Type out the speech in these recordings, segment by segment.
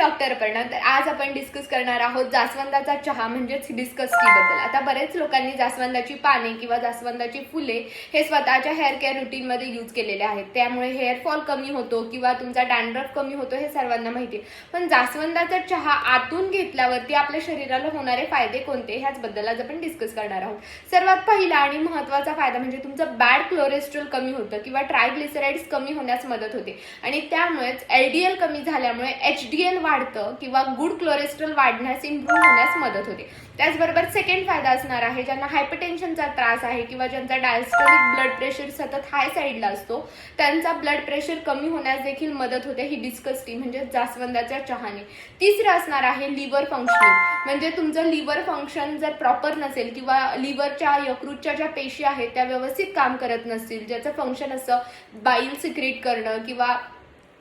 Doctor Aparna. तर आज आपण डिस्कस करणार आहोत जास्वंदाचा चहा म्हणजेच हिबिस्कस टी बद्दल. आता बरेच लोकांनी जास्वंदाची पाने किंवा जास्वंदाची फुले हे स्वतःच्या हेअर केअर रुटीन मध्ये यूज केलेले आहेत. त्यामुळे हेअर फॉल कमी होतो किंवा तुमचा डॅन्ड्रफ कमी होतो हे सर्वांना माहिती आहे. पण जास्वंदाचा चहा आतून घेतल्यावरती आपल्या शरीराला होणारे फायदे कोणते ह्याच बद्दल आज आपण डिस्कस करणार आहोत. सर्वात पहिला आणि महत्त्वाचा फायदा म्हणजे तुमचं बॅड कोलेस्ट्रॉल कमी होतं किंवा ट्रायग्लिसराइड्स कमी होण्यास मदत होते आणि त्यामुळेच एलडीएल कमी झाल्यामुळे एचडीएल वाढतं किंवा गुड कोलेस्ट्रॉल वाढण्यास इम्प्रूव्ह होण्यास मदत होते. त्याचबरोबर सेकंड फायदा असणार आहे ज्यांना हायपरटेन्शनचा त्रास आहे किंवा ज्यांचा डायस्टोलिक ब्लड प्रेशर सतत हाय साईडला असतो त्यांचा ब्लड प्रेशर कमी होण्यास देखील मदत होते हिबिस्कस टी म्हणजे जास्वंदाच्या चहाने. तिसरं असणार आहे लिव्हर फंक्शनिंग म्हणजे तुमचं लिव्हर फंक्शन जर प्रॉपर नसेल किंवा लिव्हरच्या यकृतच्या ज्या पेशी आहेत त्या व्यवस्थित काम करत नसतील, ज्याचं फंक्शन असं बाईल सिक्रेट करणं किंवा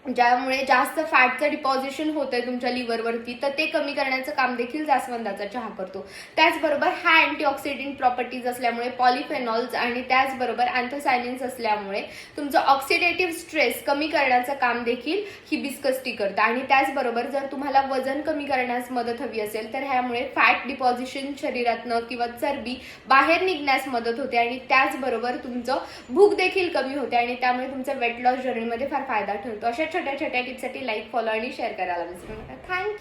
ज्यामुळे जास्त फॅटचं डिपॉझिशन होतंय तुमच्या लिव्हरवरती, तर ते कमी करण्याचं काम देखील जास्वंदाचा चहा करतो. त्याचबरोबर हा अँटीऑक्सिडंट प्रॉपर्टीज असल्यामुळे पॉलिफेनॉल्स आणि त्याचबरोबर अँथोसायनिन्स असल्यामुळे तुमचं ऑक्सिडेटिव्ह स्ट्रेस कमी करण्याचं काम देखील हिबिस्कस टी करतं. आणि त्याचबरोबर जर तुम्हाला वजन कमी करण्यास मदत हवी असेल तर ह्यामुळे फॅट डिपॉझिशन शरीरातनं किंवा चरबी बाहेर निघण्यास मदत होते आणि त्याचबरोबर तुमचं भूक देखील कमी होते आणि त्यामुळे तुमच्या वेट लॉस जर्नीमध्ये फार फायदा ठरतो. अशा छोट्या छोट्या टिप्ससाठी लाईक, फॉलो आणि शेअर करायला विसरू नका. थँक्यू.